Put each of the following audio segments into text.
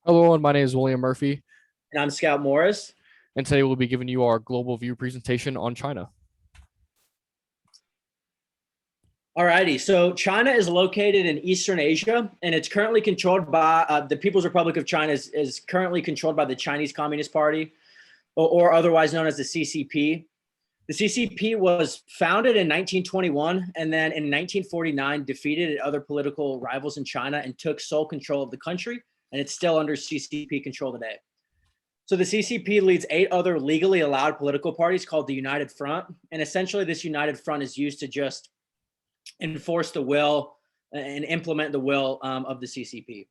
Hello, everyone. My name is William Murphy, And I'm Scout Morris. and today we'll be giving you our global view presentation on China. Alrighty, so China is located in Eastern Asia, and it's currently controlled by the People's Republic of China is currently controlled by the Chinese Communist Party, or otherwise known as the CCP. The CCP was founded in 1921, and then in 1949 defeated other political rivals in China and took sole control of the country, and it's still under CCP control today. So the CCP leads 8 other legally allowed political parties called the United Front, and essentially this United Front is used to just enforce the will and implement the will of the CCP.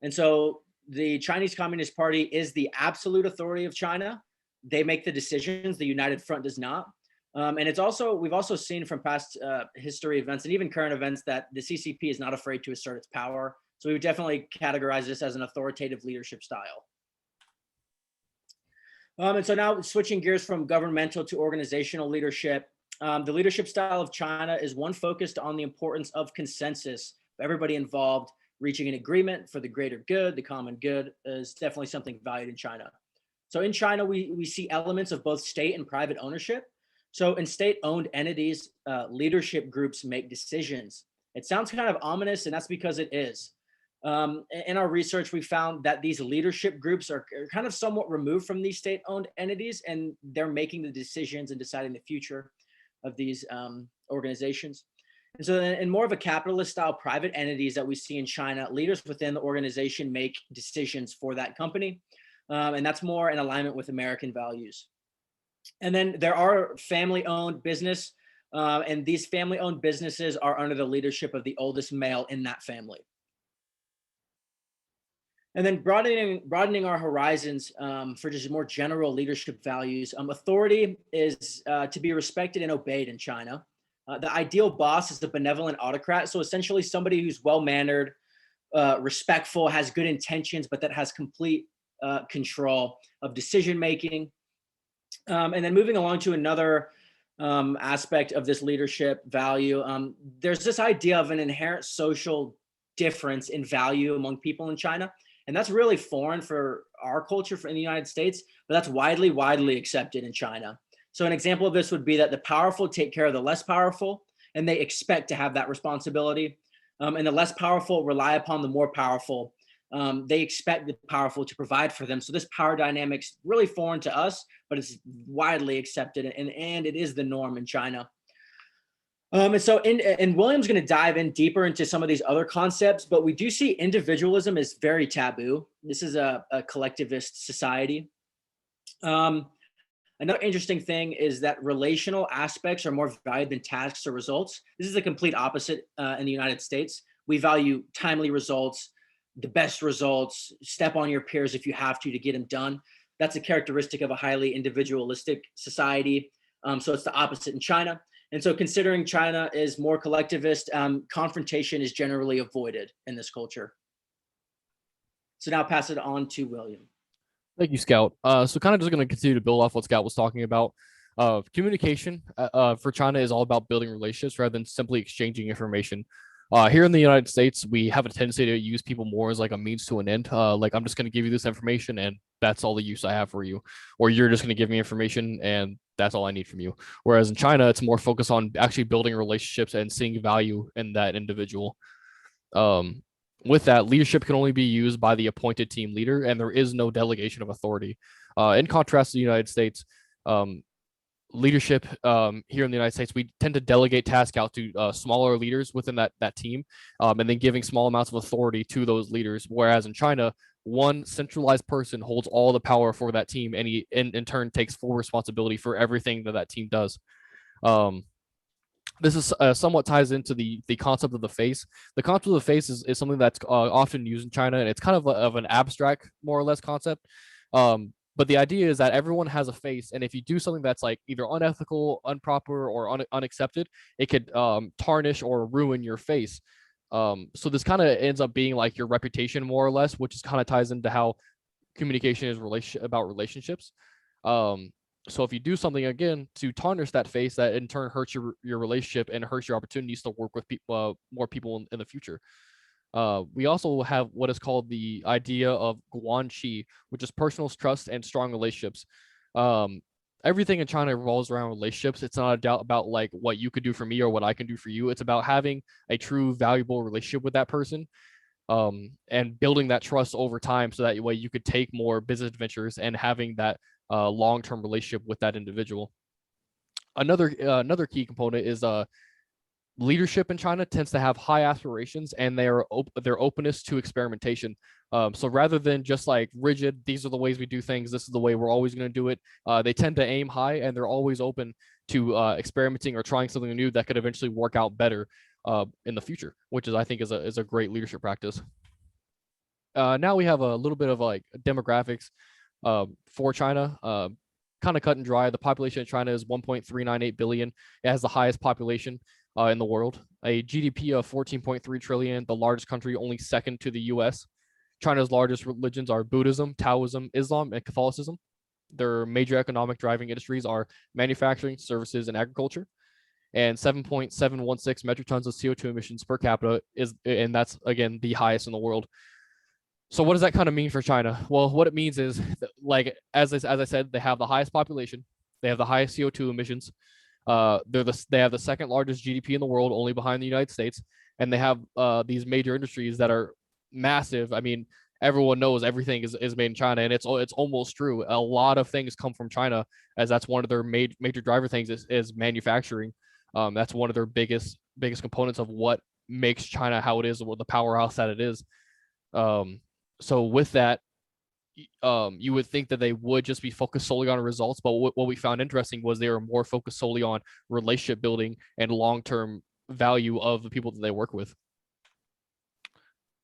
And so the Chinese Communist Party is the absolute authority of China. They make the decisions. The United Front does not. And it's also we've also seen from past history events and even current events that the CCP is not afraid to assert its power. So we would definitely categorize this as an authoritative leadership style. And so now switching gears from governmental to organizational leadership, the leadership style of China is one focused on the importance of consensus, everybody involved reaching an agreement for the greater good, the common good is definitely something valued in China. So in China, we see elements of both state and private ownership. So in state-owned entities, leadership groups make decisions. It sounds kind of ominous, and that's because it is. In our research, we found that these leadership groups are kind of somewhat removed from these state-owned entities, and they're making the decisions and deciding the future of these organizations. And so in more of a capitalist style private entities that we see in China, leaders within the organization make decisions for that company. And that's more in alignment with American values. And then there are family owned business, and these family owned businesses are under the leadership of the oldest male in that family. And then broadening our horizons for just more general leadership values. Authority is to be respected and obeyed in China. The ideal boss is a benevolent autocrat. So essentially somebody who's well-mannered, respectful, has good intentions, but that has complete control of decision-making. And then moving along to another aspect of this leadership value, there's this idea of an inherent social difference in value among people in China. And that's really foreign for our culture in the United States, but that's widely accepted in China. So an example of this would be that the powerful take care of the less powerful, and they expect to have that responsibility. And the less powerful rely upon the more powerful. They expect the powerful to provide for them. So this power dynamic's really foreign to us, but it's widely accepted, and it is the norm in China. And William's going to dive in deeper into some of these other concepts, but we do see individualism is very taboo. This is a collectivist society. Another interesting thing is that relational aspects are more valued than tasks or results. This is the complete opposite in the United States. We value timely results, the best results, step on your peers if you have to get them done. That's a characteristic of a highly individualistic society. So it's the opposite in China. And so considering China is more collectivist, confrontation is generally avoided in this culture. So now I'll pass it on to William. Thank you, Scout. So kind of just going to continue to build off what Scout was talking about. Communication for China is all about building relationships rather than simply exchanging information. Here in the United States, we have a tendency to use people more as like a means to an end. Like I'm just going to give you this information and that's all the use I have for you, or you're just going to give me information and that's all I need from you. Whereas in China, it's more focused on actually building relationships and seeing value in that individual. Um, with that, leadership can only be used by the appointed team leader, and there is no delegation of authority. In contrast to the United States, um, leadership here in the United States, we tend to delegate tasks out to smaller leaders within that team, and then giving small amounts of authority to those leaders. Whereas in China, one centralized person holds all the power for that team, and he in turn takes full responsibility for everything that team does. Um, this is somewhat ties into the concept of the face. The concept of the face is something that's often used in China, and it's kind of an abstract, more or less, concept. But the idea is that everyone has a face, and if you do something that's like either unethical, improper, or unaccepted, it could tarnish or ruin your face. So this kind of ends up being like your reputation, more or less, which is kind of ties into how communication is about relationships. So if you do something again to tarnish that face, that in turn hurts your relationship and hurts your opportunities to work with people, more people in the future. We also have what is called the idea of guanxi, which is personal trust and strong relationships. Um, Everything in China revolves around relationships. It's not a doubt about like what you could do for me or what I can do for you. It's about having a true valuable relationship with that person, and building that trust over time so that way you could take more business adventures and having that long-term relationship with that individual. Another key component is leadership in China tends to have high aspirations and their openness to experimentation. So rather than just like rigid, these are the ways we do things, this is the way we're always going to do it, they tend to aim high and they're always open to experimenting or trying something new that could eventually work out better in the future, which is I think is a great leadership practice. Now we have a little bit of like demographics for China. Kind of cut and dry. The population of China is 1.398 billion. It has the highest population in the world. A GDP of 14.3 trillion, the largest country, only second to the US. China's largest religions are Buddhism, Taoism, Islam, and Catholicism. Their major economic driving industries are manufacturing, services, and agriculture. And 7.716 metric tons of CO2 emissions per capita and that's again the highest in the world. So what does that kind of mean for China? Well, what it means is like as I said, they have the highest population, they have the highest CO2 emissions. They have the second largest GDP in the world, only behind the United States, and they have these major industries that are massive. I mean, everyone knows everything is made in China, and it's almost true. A lot of things come from China, as that's one of their major driver things is manufacturing. That's one of their biggest components of what makes China how it is, or the powerhouse that it is. So with that, you would think that they would just be focused solely on results, but what we found interesting was they were more focused solely on relationship building and long-term value of the people that they work with.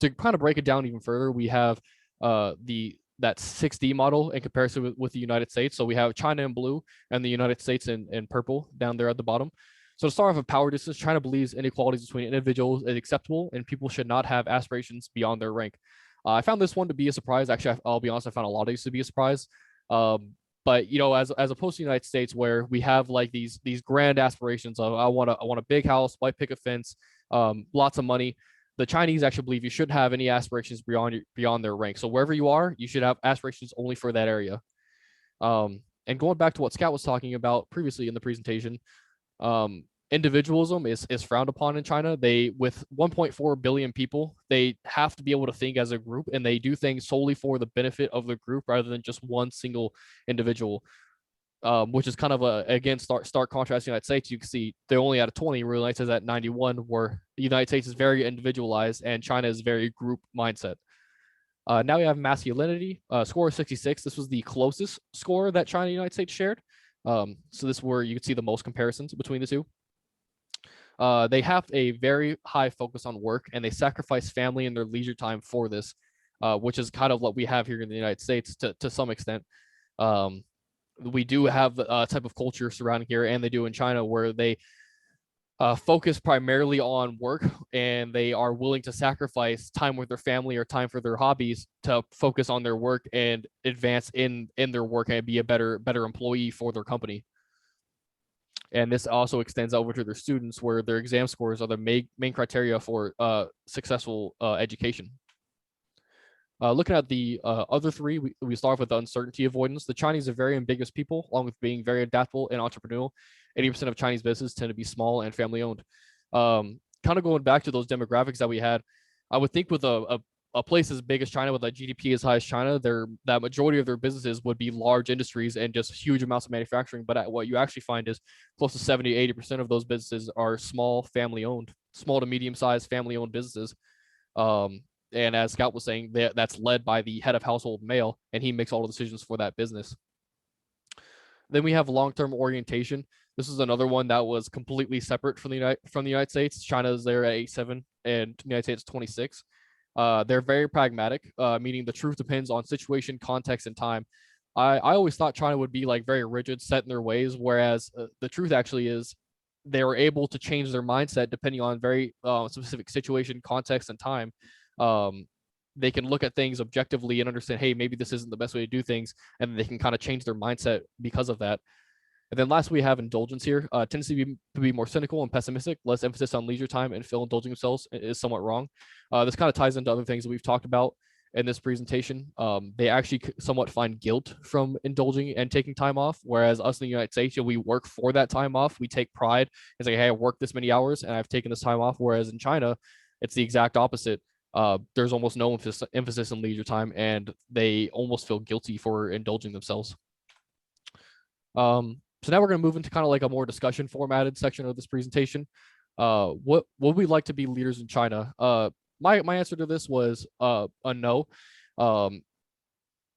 To kind of break it down even further, we have that 6D model in comparison with the United States. So we have China in blue and the United States in purple down there at the bottom. So to start off with power distance, China believes inequalities between individuals is acceptable and people should not have aspirations beyond their rank. I found this one to be a surprise. Actually, I'll be honest, I found a lot of these to be a surprise. But you know, as opposed to the United States, where we have like these grand aspirations of I want a big house, white picket fence, lots of money. The Chinese actually believe you shouldn't have any aspirations beyond their rank. So wherever you are, you should have aspirations only for that area. And going back to what Scout was talking about previously in the presentation, individualism is frowned upon in China. They, with 1.4 billion people, they have to be able to think as a group, and they do things solely for the benefit of the group rather than just one single individual. Which is kind of again stark contrast to the United States. You can see they're only at a 20, where the United States is at 91, where the United States is very individualized and China is very group mindset. Now we have masculinity, score of 66. This was the closest score that China and the United States shared. So this is where you can see the most comparisons between the two. They have a very high focus on work, and they sacrifice family and their leisure time for this, which is kind of what we have here in the United States to some extent. We do have a type of culture surrounding here, and they do in China, where they focus primarily on work, and they are willing to sacrifice time with their family or time for their hobbies to focus on their work and advance in their work and be a better employee for their company. And this also extends over to their students, where their exam scores are the main criteria for successful education. Looking at the other three, we start with the uncertainty avoidance. The Chinese are very ambiguous people, along with being very adaptable and entrepreneurial. 80% of Chinese business tend to be small and family owned. Kind of going back to those demographics that we had, I would think with a place as big as China, with a GDP as high as China, that majority of their businesses would be large industries and just huge amounts of manufacturing. But what you actually find is close to 70-80% of those businesses are small family owned, small to medium sized family owned businesses. And as Scout was saying, that's led by the head of household male, and he makes all the decisions for that business. Then we have long-term orientation. This is another one that was completely separate from the United States. China is there at 87, and the United States 26. They're very pragmatic, meaning the truth depends on situation, context, and time. I always thought China would be like very rigid, set in their ways, whereas the truth actually is they were able to change their mindset depending on very specific situation, context, and time. They can look at things objectively and understand, hey, maybe this isn't the best way to do things, and they can kind of change their mindset because of that. And then last, we have indulgence here. Tends to be more cynical and pessimistic. Less emphasis on leisure time and feel indulging themselves is somewhat wrong. This kind of ties into other things that we've talked about in this presentation. They actually somewhat find guilt from indulging and taking time off, whereas us in the United States, we work for that time off. We take pride. It's like, hey, I worked this many hours and I've taken this time off. Whereas in China, it's the exact opposite. There's almost no emphasis on leisure time, and they almost feel guilty for indulging themselves. So now we're going to move into kind of like a more discussion formatted section of this presentation. What would we like to be leaders in China? My answer to this was a no. The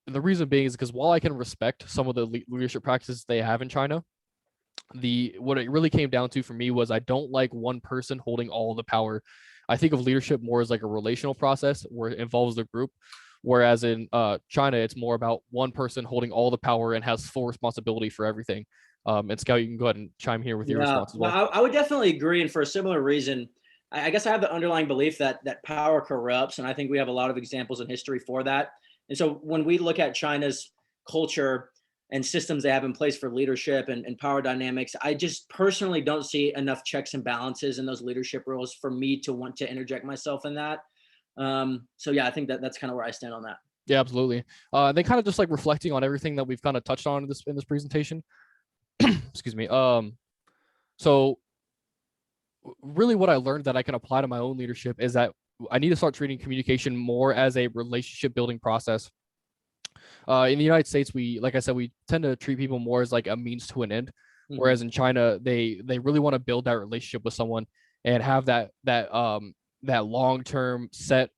reason being is because while I can respect some of the leadership practices they have in China, what it really came down to for me was I don't like one person holding all of the power. I think of leadership more as like a relational process where it involves the group. Whereas in China, it's more about one person holding all the power and has full responsibility for everything. And Scout, you can go ahead and chime here with your response as well. No, I would definitely agree, and for a similar reason. I guess I have the underlying belief that power corrupts, and I think we have a lot of examples in history for that. And so when we look at China's culture and systems they have in place for leadership and power dynamics, I just personally don't see enough checks and balances in those leadership roles for me to want to interject myself in that. So yeah, I think that's kind of where I stand on that. Yeah, absolutely. They kind of just like reflecting on everything that we've kind of touched on in this presentation. Excuse me. So really what I learned that I can apply to my own leadership is that I need to start treating communication more as a relationship building process. In the United States, like I said, we tend to treat people more as like a means to an end. Mm-hmm. Whereas in China, they really want to build that relationship with someone and have that long-term set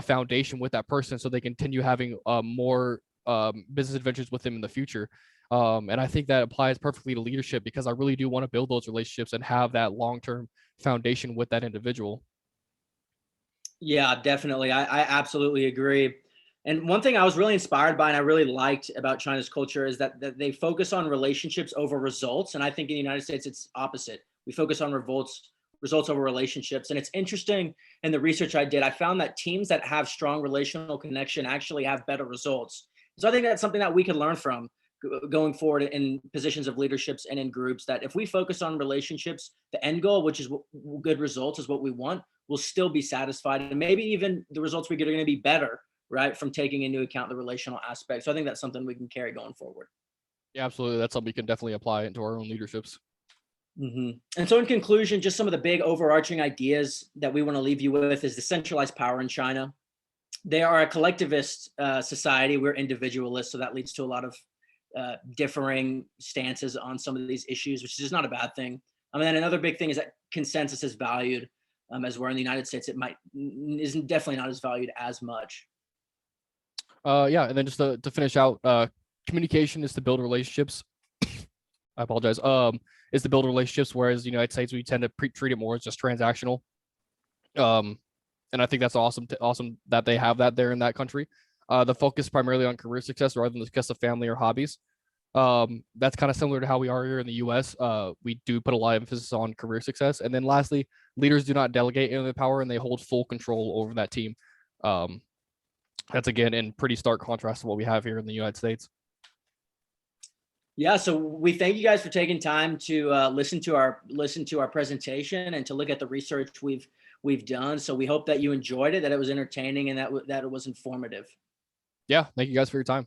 foundation with that person so they continue having more business adventures with them in the future. And I think that applies perfectly to leadership because I really do want to build those relationships and have that long-term foundation with that individual. Yeah, definitely. I absolutely agree. And one thing I was really inspired by and I really liked about China's culture is that they focus on relationships over results. And I think in the United States, it's opposite. We focus on results over relationships. And it's interesting in the research I did, I found that teams that have strong relational connection actually have better results. So I think that's something that we could learn from going forward in positions of leaderships and in groups, that if we focus on relationships, the end goal, which is good results, is what we want, we'll still be satisfied. And maybe even the results we get are going to be better, right, from taking into account the relational aspect. So I think that's something we can carry going forward. Yeah, absolutely. That's something we can definitely apply into our own leaderships. Mm-hmm. And so in conclusion, just some of the big overarching ideas that we want to leave you with is the centralized power in China. They are a collectivist society. We're individualists. So that leads to a lot of differing stances on some of these issues, which is not a bad thing. I mean, and another big thing is that consensus is valued, as where in the United States, isn't definitely not as valued as much. Yeah, and then just to finish out, communication is to build relationships. I apologize. Is to build relationships, whereas the United States, we tend to treat it more as just transactional. And I think that's awesome that they have that there in that country. The focus primarily on career success rather than the success of family or hobbies. That's kind of similar to how we are here in the US. We do put a lot of emphasis on career success. And then lastly, leaders do not delegate any of the power and they hold full control over that team. That's again in pretty stark contrast to what we have here in the United States. Yeah, so we thank you guys for taking time to listen to our presentation and to look at the research we've done. So we hope that you enjoyed it, that it was entertaining, and that it was informative. Yeah, thank you guys for your time.